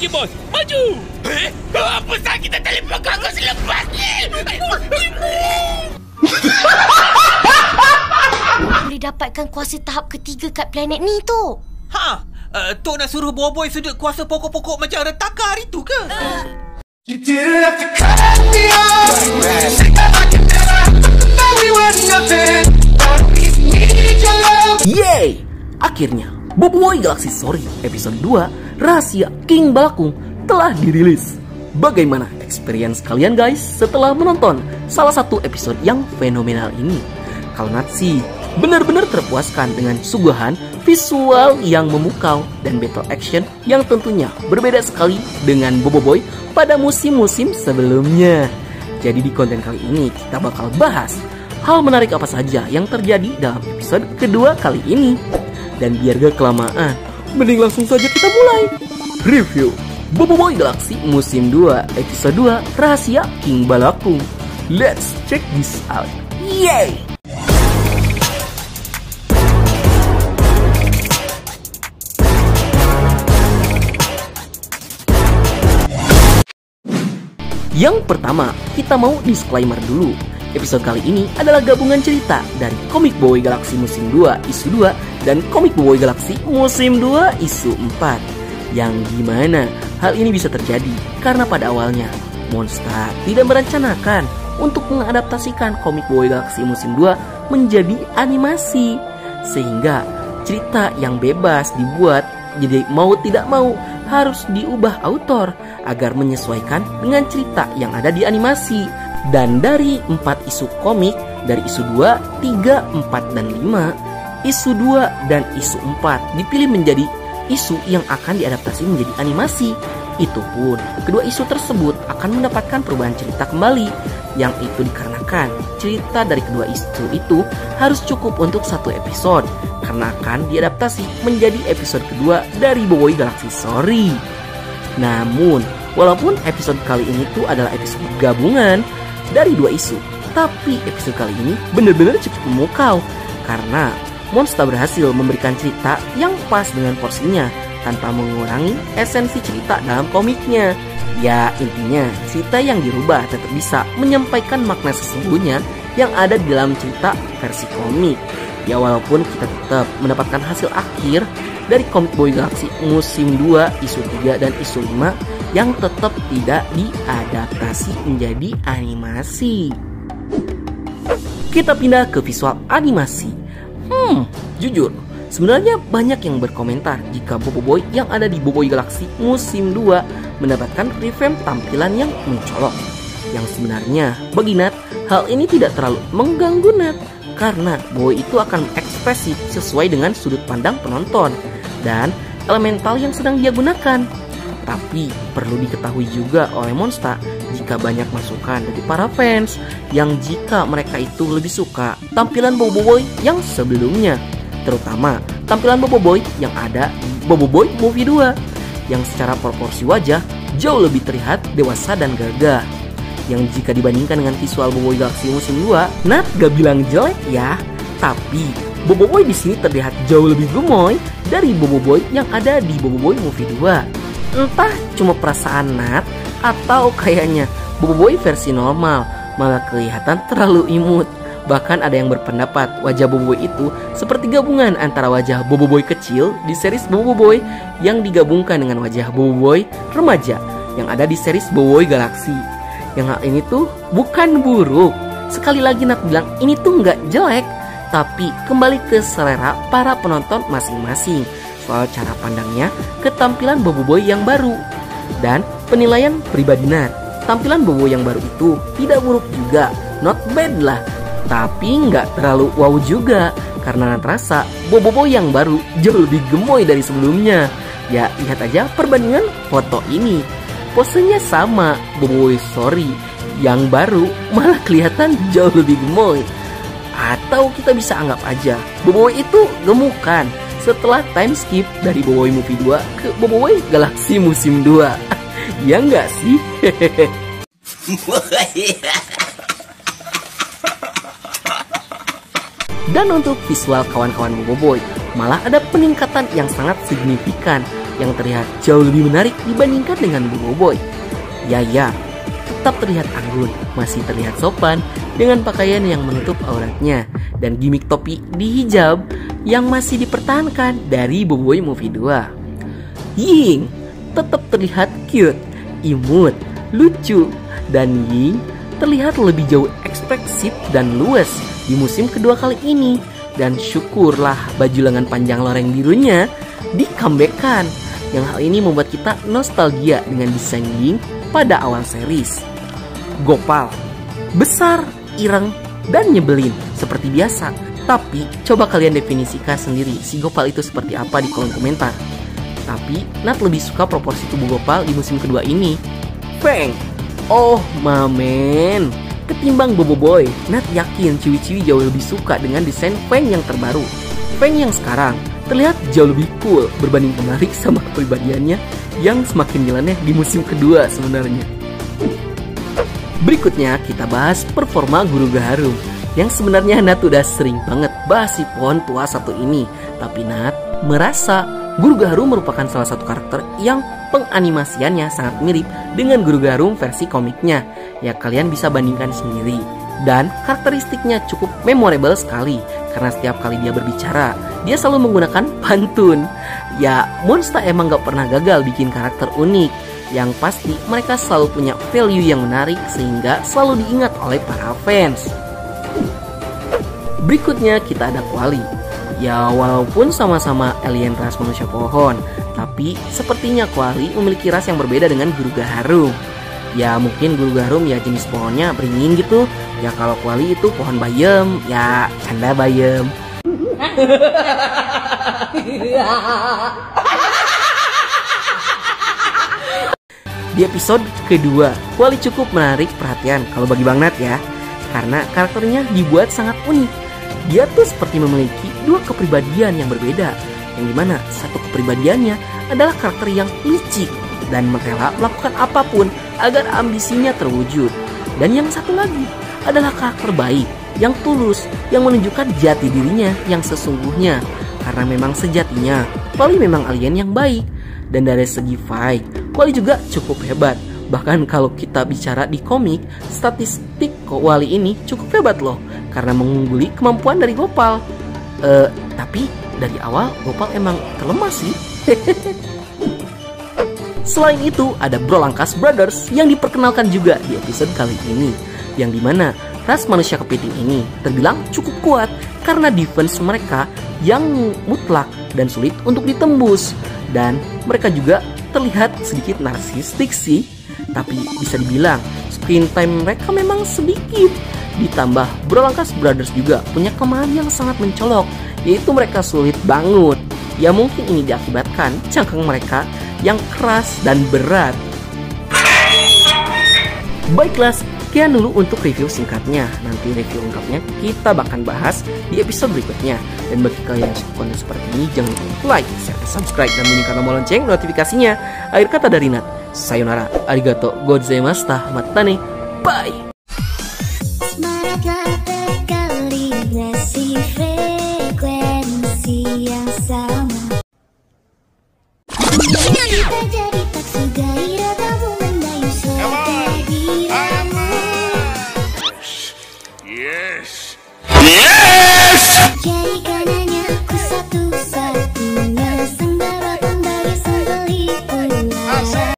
lagi, bos. Maju. Apa sakit tali pegang kau selepas ni? Boleh dapatkan kuasa tahap ketiga kat planet ni tu. Tok nak suruh Boboiboy sudut kuasa pokok-pokok macam retakar itu ke? You didn't have to cut me off. We were nothing. Need your love. Yeay! Akhirnya, Boboiboy Galaxy Story episode 2 Rahasia King Balakung telah dirilis. Bagaimana experience kalian guys setelah menonton salah satu episode yang fenomenal ini? Kalau Nat sih benar-benar terpuaskan dengan suguhan visual yang memukau dan battle action yang tentunya berbeda sekali dengan Boboiboy pada musim-musim sebelumnya. Jadi di konten kali ini kita bakal bahas hal menarik apa saja yang terjadi dalam episode kedua kali ini. Dan biar gak kelamaan, mending langsung saja kita mulai review Boboiboy Galaxy musim 2 episode 2 Rahasia King Balakung. Let's check this out. Yay! Yang pertama, kita mau disclaimer dulu. Episode kali ini adalah gabungan cerita dari Komik Boboiboy Galaxy musim 2 isu 2 dan Komik Boboiboy Galaxy musim 2 isu 4. Yang dimana hal ini bisa terjadi karena pada awalnya Monster tidak merencanakan untuk mengadaptasikan Komik Boboiboy Galaxy musim 2 menjadi animasi. Sehingga cerita yang bebas dibuat, jadi mau tidak mau harus diubah autor agar menyesuaikan dengan cerita yang ada di animasi. Dan dari 4 isu komik, dari isu 2, 3, 4, dan 5, isu 2 dan isu 4 dipilih menjadi isu yang akan diadaptasi menjadi animasi. Itu pun kedua isu tersebut akan mendapatkan perubahan cerita kembali, yang itu dikarenakan cerita dari kedua isu itu harus cukup untuk satu episode karena akan diadaptasi menjadi episode kedua dari Boboiboy Galaxy Story. Namun walaupun episode kali ini tuh adalah episode gabungan dari dua isu, tapi episode kali ini benar-benar cukup memukau karena Monster berhasil memberikan cerita yang pas dengan porsinya tanpa mengurangi esensi cerita dalam komiknya. Ya intinya cerita yang dirubah tetap bisa menyampaikan makna sesungguhnya yang ada di dalam cerita versi komik. Ya walaupun kita tetap mendapatkan hasil akhir dari Komik Boboiboy Galaxy musim 2 isu 3 dan isu 5 yang tetap tidak diadaptasi menjadi animasi. Kita pindah ke visual animasi. Jujur, sebenarnya banyak yang berkomentar jika Boboiboy yang ada di Boboiboy Galaxy musim 2 mendapatkan revamp tampilan yang mencolok. Yang sebenarnya bagi Nat, hal ini tidak terlalu mengganggu Nat karena Boboiboy itu akan ekspresif sesuai dengan sudut pandang penonton dan elemental yang sedang dia gunakan. Tapi perlu diketahui juga oleh Monster jika banyak masukan dari para fans yang jika mereka itu lebih suka tampilan Boboiboy yang sebelumnya, terutama tampilan Boboiboy yang ada di Boboiboy Movie 2 yang secara proporsi wajah jauh lebih terlihat dewasa dan gagah. Yang jika dibandingkan dengan visual Boboiboy Galaxy musim 2, Nat gak bilang jelek ya, tapi Boboiboy di sini terlihat jauh lebih gemoy dari Boboiboy yang ada di Boboiboy Movie 2. Entah cuma perasaan Nat atau kayaknya Boboiboy versi normal malah kelihatan terlalu imut. Bahkan ada yang berpendapat wajah Boboiboy itu seperti gabungan antara wajah Boboiboy kecil di series Boboiboy yang digabungkan dengan wajah Boboiboy remaja yang ada di series Boboiboy Galaxy. Yang hal ini tuh bukan buruk. Sekali lagi Nat bilang ini tuh nggak jelek, tapi kembali ke selera para penonton masing-masing soal cara pandangnya ke tampilan Boboiboy yang baru. Dan penilaian pribadi Nat, tampilan Boboiboy yang baru itu tidak buruk juga, not bad lah, tapi nggak terlalu wow juga karena Nat rasa Boboiboy yang baru jauh lebih gemoy dari sebelumnya. Ya lihat aja perbandingan foto ini, posenya sama. Boboiboy Story yang baru malah kelihatan jauh lebih gemoy. Atau kita bisa anggap aja Boboiboy itu gemukan setelah time skip dari Boboiboy Movie 2 ke Boboiboy Galaxy musim 2. Ya enggak sih? Dan untuk visual kawan-kawan Boboiboy, malah ada peningkatan yang sangat signifikan yang terlihat jauh lebih menarik dibandingkan dengan Boboiboy. Yaya tetap terlihat anggun, masih terlihat sopan dengan pakaian yang menutup auratnya dan gimmick topi di hijab yang masih dipertahankan dari Boboiboy Movie 2. Ying tetap terlihat cute, imut, lucu, dan Ying terlihat lebih jauh ekspresif dan luas di musim kedua kali ini. Dan syukurlah baju lengan panjang loreng birunya di-comeback-kan, yang hal ini membuat kita nostalgia dengan desain Ying pada awal series. Gopal besar, ireng, dan nyebelin seperti biasa. Tapi coba kalian definisikan sendiri si Gopal itu seperti apa di kolom komentar. Tapi Nat lebih suka proporsi tubuh Gopal di musim kedua ini. Feng, oh mamen, ketimbang Boboiboy, Nat yakin ciwi-ciwi jauh lebih suka dengan desain Feng yang terbaru. Feng yang sekarang terlihat jauh lebih cool berbanding menarik sama kepribadiannya yang semakin nyeleneh di musim kedua sebenarnya. Berikutnya kita bahas performa Guru Gaharum, yang sebenarnya Nat udah sering banget bahas si pohon tua satu ini. Tapi Nat merasa Guru Gaharum merupakan salah satu karakter yang penganimasiannya sangat mirip dengan Guru Gaharum versi komiknya. Ya kalian bisa bandingkan sendiri. Dan karakteristiknya cukup memorable sekali, karena setiap kali dia berbicara, dia selalu menggunakan pantun. Ya Monsta emang gak pernah gagal bikin karakter unik. Yang pasti mereka selalu punya value yang menarik sehingga selalu diingat oleh para fans. Berikutnya kita ada Kuali. Ya walaupun sama-sama alien ras manusia pohon, tapi sepertinya Kuali memiliki ras yang berbeda dengan Guru Gaharum. Ya mungkin Guru Gaharum ya jenis pohonnya beringin gitu. Ya kalau Kuali itu pohon bayem, ya canda bayem. Di episode kedua, Kuali cukup menarik perhatian kalau bagi Bang Nat ya, karena karakternya dibuat sangat unik. Dia tuh seperti memiliki dua kepribadian yang berbeda, yang dimana satu kepribadiannya adalah karakter yang licik dan rela melakukan apapun agar ambisinya terwujud. Dan yang satu lagi adalah karakter baik, yang tulus, yang menunjukkan jati dirinya yang sesungguhnya. Karena memang sejatinya, Kuali memang alien yang baik. Dan dari segi fight, Kuali juga cukup hebat. Bahkan kalau kita bicara di komik, statistik Kuali ini cukup hebat loh, karena mengungguli kemampuan dari Gopal. Tapi dari awal Gopal emang terlemah sih. Selain itu ada Brolangkas Brothers yang diperkenalkan juga di episode kali ini, yang dimana ras manusia kepiting ini terbilang cukup kuat karena defense mereka yang mutlak dan sulit untuk ditembus. Dan mereka juga terlihat sedikit narsistik sih, tapi bisa dibilang screen time mereka memang sedikit. Ditambah Brolangkas Brothers juga punya kelemahan yang sangat mencolok, yaitu mereka sulit bangun. Ya mungkin ini diakibatkan cangkang mereka yang keras dan berat. Baiklah, sekian dulu untuk review singkatnya. Nanti review lengkapnya kita bakal bahas di episode berikutnya. Dan bagi kalian yang suka konten seperti ini, jangan lupa like, share, subscribe, dan bunyikan tombol lonceng notifikasinya. Akhir kata dari Nat, sayonara, arigato, gozaimashita, matane, bye.